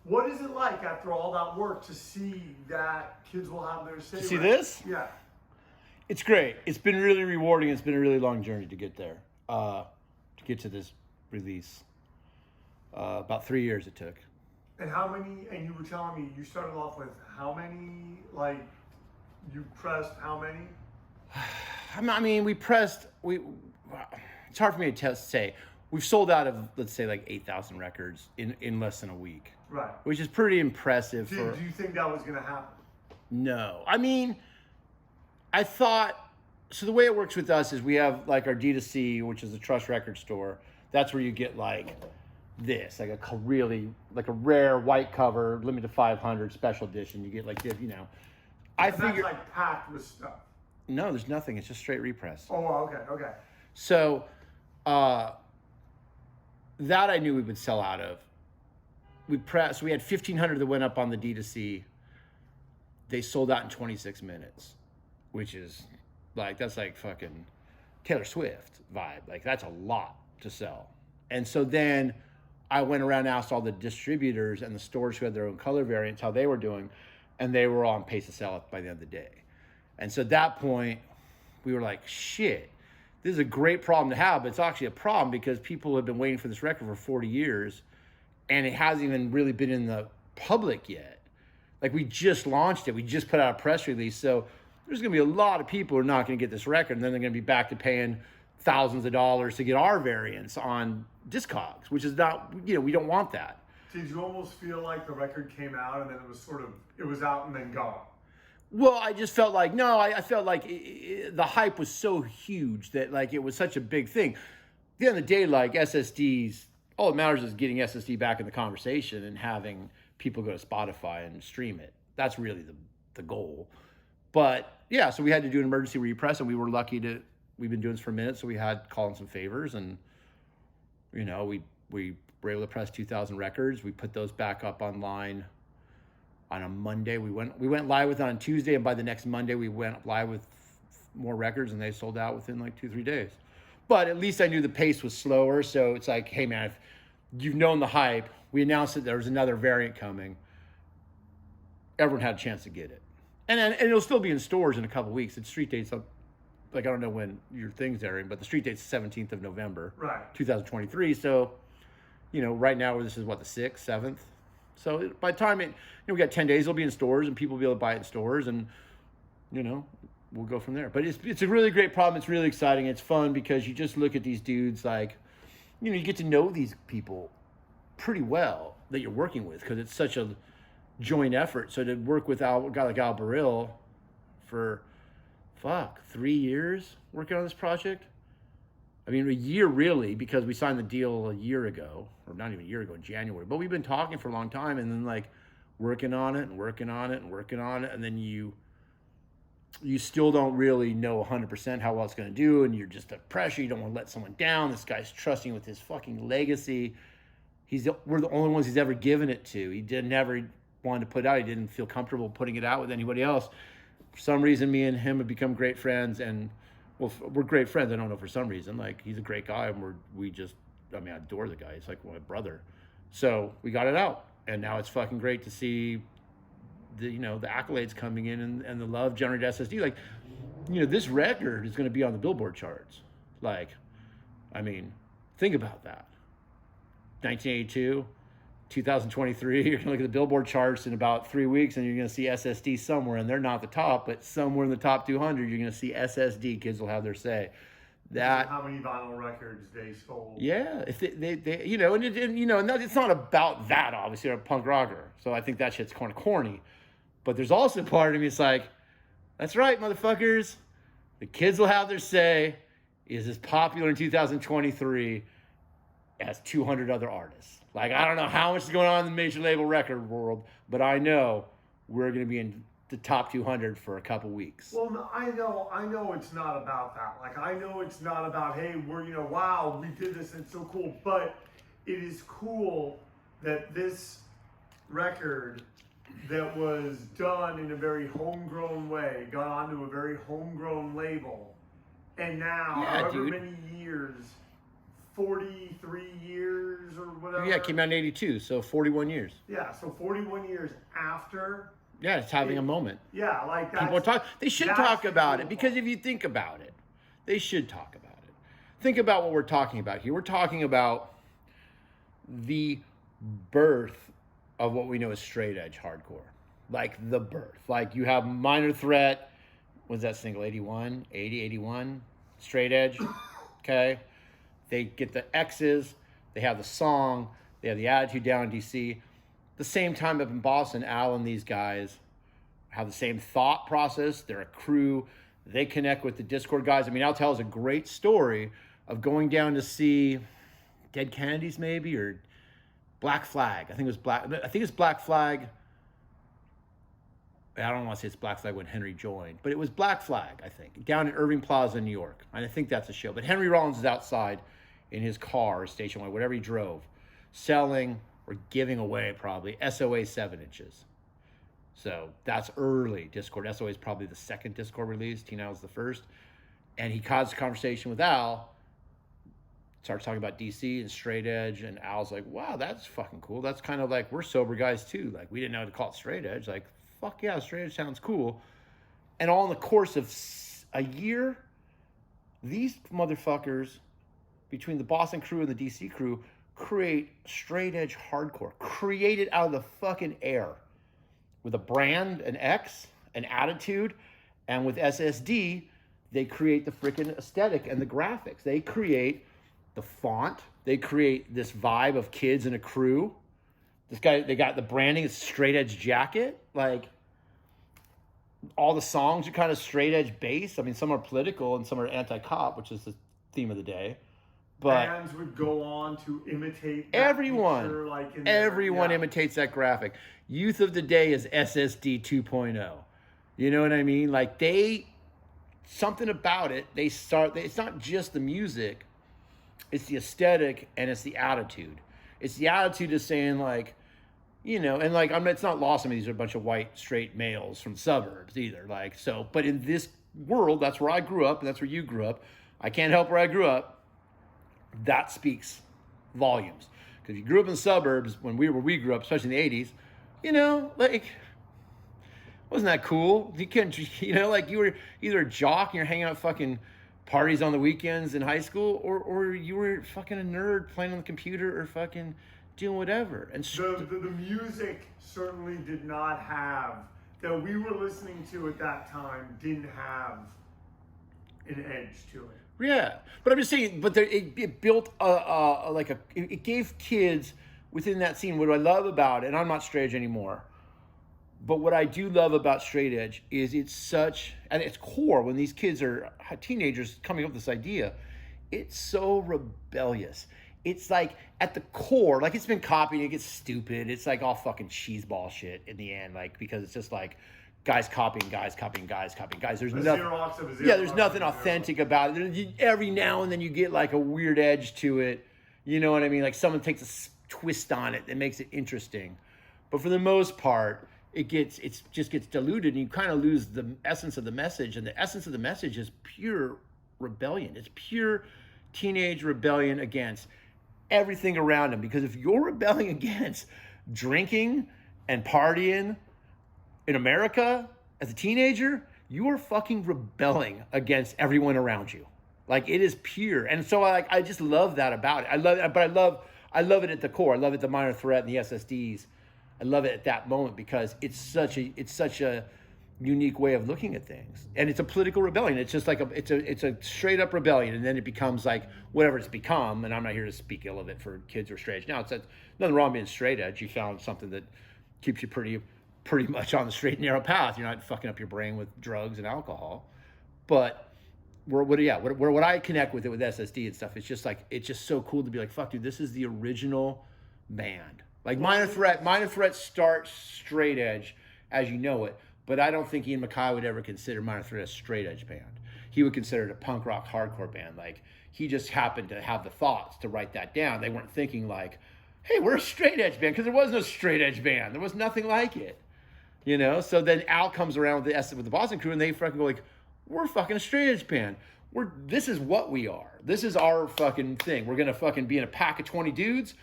What is it like after all that work to see that kids will have their say? See this? Yeah. It's great. It's been really rewarding. It's been a really long journey to get there, to get to this release. About 3 years it took. And how many, and you were telling me you started off with how many, like, you pressed how many? I mean, it's hard for me to say. We've sold out of, let's say, like 8,000 records in less than a week. Right. Which is pretty impressive. Do you think that was going to happen? No. I mean, I thought, so the way it works with us is we have like our D2C, which is a trust record store. That's where you get like this, like a really, like a rare white cover, limited 500 special edition. You get like this, you know. I figure that's like packed with stuff. No, there's nothing. It's just straight repress. Oh, okay. So, that I knew we would sell out of. We had 1,500 that went up on the D2C. They sold out in 26 minutes, which is like, that's like fucking Taylor Swift vibe. Like, that's a lot to sell. And so then I went around and asked all the distributors and the stores who had their own color variants how they were doing, and they were all on pace to sell it by the end of the day. And so at that point, we were like, shit, this is a great problem to have, but it's actually a problem because people have been waiting for this record for 40 years, and it hasn't even really been in the public yet. Like, we just launched it. We just put out a press release. So there's going to be a lot of people who are not going to get this record, and then they're going to be back to paying thousands of dollars to get our variants on Discogs, which is not, you know, we don't want that. Did you almost feel like the record came out and then it was out and then gone? Well, I just felt like, no, I felt like the hype was so huge that like it was such a big thing. At the end of the day, like SSDs, all that matters is getting SSD back in the conversation and having people go to Spotify and stream it. That's really the goal. But yeah, so we had to do an emergency repress, and we were lucky we've been doing this for a minute, so we had called in some favors, and you know, we were able to press 2,000 records. We put those back up online on a Monday. We went live with it on Tuesday, and by the next Monday we went live with more records, and they sold out within like 2-3 days. But at least I knew the pace was slower, so it's like, hey man, if you've known the hype, we announced that there was another variant coming. Everyone had a chance to get it, and it'll still be in stores in a couple weeks. It's street dates up, like I don't know when your thing's airing, but the street date's 17th of November, right, 2023. So, you know, right now this is what, the 6th, 7th. So by the time we got 10 days, it'll be in stores and people will be able to buy it in stores, and you know, we'll go from there. But it's a really great problem. It's really exciting. It's fun because you just look at these dudes, like, you know, you get to know these people pretty well that you're working with because it's such a joint effort. So to work with a guy like Al Baril for 3 years working on this project. I mean, a year really, because we signed the deal a year ago, or not even a year ago, in January. But we've been talking for a long time, and then like working on it, and then you still don't really know 100% how well it's going to do, and you're just under pressure. You don't want to let someone down. This guy's trusting with his fucking legacy. We're the only ones he's ever given it to. He never wanted to put it out. He didn't feel comfortable putting it out with anybody else. For some reason, me and him have become great friends, and well, we're great friends. I don't know, for some reason. Like, he's a great guy, and I I adore the guy. He's like my brother. So we got it out, and now it's fucking great to see the accolades coming in and the love generated SSD. Like, you know, this record is going to be on the Billboard charts. Like, I mean, think about that. 1982, 2023, you're going to look at the Billboard charts in about 3 weeks, and you're going to see SSD somewhere, and they're not the top, but somewhere in the top 200, you're going to see SSD. Kids will have their say. That, how many vinyl records they sold? Yeah, if they you know, and it's not about that. Obviously, they're a punk rocker, so I think that shit's kind of corny. But there's also a part of me, it's like, that's right, motherfuckers. The kids will have their say. Is as popular in 2023 as 200 other artists. Like, I don't know how much is going on in the major label record world, but I know we're going to be in the top 200 for a couple weeks. Well, no, I know it's not about that. Like, I know it's not about, hey, wow, we did this and it's so cool. But it is cool that this record that was done in a very homegrown way got onto a very homegrown label. And now, however many years, 43 years or whatever. Yeah, it came out in 82, so 41 years. Yeah, so 41 years after. Yeah, it's having a moment. Yeah, like that's, People are talking. They should that's talk the about cool it, because if you think about it, they should talk about it. Think about what we're talking about here. We're talking about the birth of what we know as straight edge hardcore. Like the birth. Like you have Minor Threat, was that single 81, 80, 81, straight edge. Okay. They get the X's, they have the song, they have the attitude down in DC. The same time up in Boston, Al and these guys have the same thought process. They're a crew. They connect with the Discord guys. I mean, Al tells a great story of going down to see Dead Kennedys maybe, or Black Flag. I think it's Black Flag. I don't want to say it's Black Flag when Henry joined, but it was Black Flag, I think, down in Irving Plaza, New York. And I think that's a show. But Henry Rollins is outside in his car, or station wagon, whatever he drove, selling or giving away probably SOA 7 inches. So that's early Discord. SOA is probably the second Discord release. Tina was the first. And he caused a conversation with Al, starts talking about DC and straight edge, and Al's like, wow, that's fucking cool. That's kind of like, we're sober guys too. Like, we didn't know how to call it straight edge. Like, fuck yeah, straight edge sounds cool. And all in the course of a year, these motherfuckers, between the Boston crew and the DC crew, create straight edge hardcore, created out of the fucking air, with a brand, an X, an attitude, and with SSD, they create the freaking aesthetic and the graphics. They create the font. They create this vibe of kids in a crew. This guy, they got the branding, it's straight edge jacket. Like, all the songs are kind of straight edge based. I mean, some are political and some are anti-cop, which is the theme of the day. But bands would go on to imitate that everyone, picture, like everyone imitates that graphic. Youth of the day is SSD 2.0. You know what I mean? Like, something about it, it's not just the music, it's the aesthetic and it's the attitude. It's the attitude of saying, like, you know, and like, it's not lost on me, these are a bunch of white straight males from suburbs either. Like, so, but in this world, that's where I grew up and that's where you grew up. I can't help where I grew up. That speaks volumes. Because you grew up in the suburbs when we grew up, especially in the 80s, you know, like, wasn't that cool? You can't, you know, like, you were either a jock and you're hanging out fucking parties on the weekends in high school, or you were fucking a nerd playing on the computer or fucking doing whatever. And the music certainly did not have, that we were listening to at that time, didn't have an edge to it. Yeah, but I'm just saying, but it built it gave kids within that scene. What I love about it, and I'm not straight edge anymore, but what I do love about straight edge is it's such, at its core, when these kids are teenagers coming up with this idea, it's so rebellious. It's like, at the core, like, it's been copied, it gets stupid. It's like all fucking cheeseball shit in the end, like, because it's just like, guys copying guys. There's nothing. Yeah, there's nothing authentic about it. Every now and then you get like a weird edge to it. You know what I mean? Like, someone takes a twist on it that makes it interesting. But for the most part, it just gets diluted, and you kind of lose the essence of the message. And the essence of the message is pure rebellion. It's pure teenage rebellion against everything around them. Because if you're rebelling against drinking and partying in America as a teenager, you are fucking rebelling against everyone around you. Like, it is pure. And so I just love that about it. I love it at the core. I love it, the Minor Threat and the SSDs. I love it at that moment because it's such a unique way of looking at things. And it's a political rebellion. It's just like it's a straight up rebellion, and then it becomes like whatever it's become. And I'm not here to speak ill of it for kids who are straight edge. Now, it's nothing wrong being straight edge. You found something that keeps you pretty much on the straight and narrow path. You're not fucking up your brain with drugs and alcohol. But what I connect with it with SSD and stuff, it's just like, it's just so cool to be like, fuck, dude, this is the original band. Like, Minor Threat starts straight edge as you know it, but I don't think Ian MacKaye would ever consider Minor Threat a straight edge band. He would consider it a punk rock hardcore band. Like, he just happened to have the thoughts to write that down. They weren't thinking like, hey, we're a straight edge band, because there was no straight edge band. There was nothing like it. You know, so then Al comes around with the Boston crew, and they fucking go like, we're fucking a straight edge band. This is what we are. This is our fucking thing. We're gonna fucking be in a pack of 20 dudes.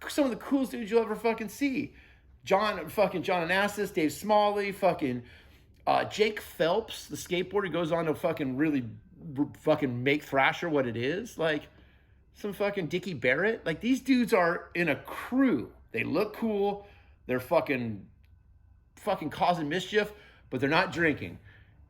Some of the coolest dudes you'll ever fucking see. John Onassis, Dave Smalley, fucking Jake Phelps, the skateboarder, goes on to fucking really fucking make Thrasher what it is. Like some fucking Dickie Barrett. Like these dudes are in a crew. They look cool. They're fucking causing mischief, but they're not drinking.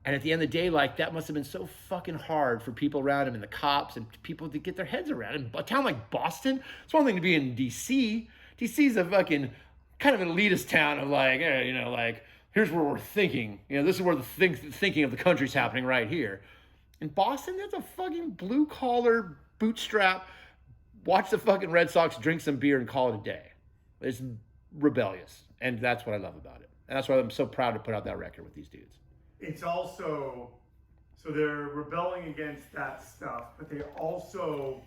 And at the end of the day, like that must have been so fucking hard for people around him and the cops and people to get their heads around. In a town like Boston, it's one thing to be in DC. DC's a fucking kind of an elitist town of like, you know, like here's where we're thinking. You know, this is where the thinking of the country's happening right here. In Boston, that's a fucking blue collar bootstrap. Watch the fucking Red Sox, drink some beer, and call it a day. It's rebellious, and that's what I love about it. And that's why I'm so proud to put out that record with these dudes. It's also, so they're rebelling against that stuff, but they also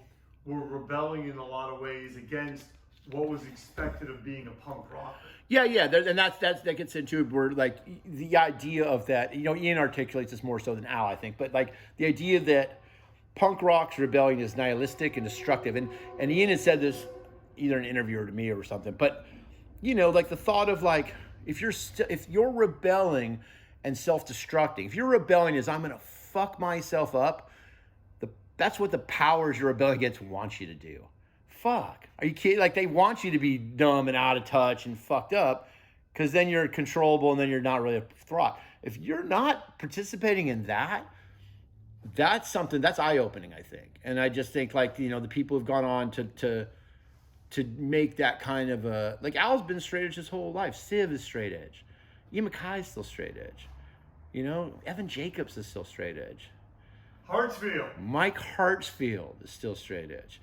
were rebelling in a lot of ways against what was expected of being a punk rocker. Yeah, and that gets into where like the idea of that. You know, Ian articulates this more so than Al, I think, but like the idea that punk rock's rebellion is nihilistic and destructive, and Ian had said this either in an interview or to me or something, but you know, like the thought of like if you're rebelling and self-destructing. If you're rebelling is I'm gonna fuck myself up, that's what the powers you're rebelling against want you to do. Fuck. Are you kidding? Like they want you to be dumb and out of touch and fucked up because then you're controllable and then you're not really a threat. If you're not participating in that, that's something that's eye-opening, I think. And I just think like, you know, the people who've gone on to make that kind of a, like Al's been straight edge his whole life. Civ is straight edge. Ian MacKay's still straight edge. You know, Evan Jacobs is still straight edge. Hartsfield. Mike Hartsfield is still straight edge.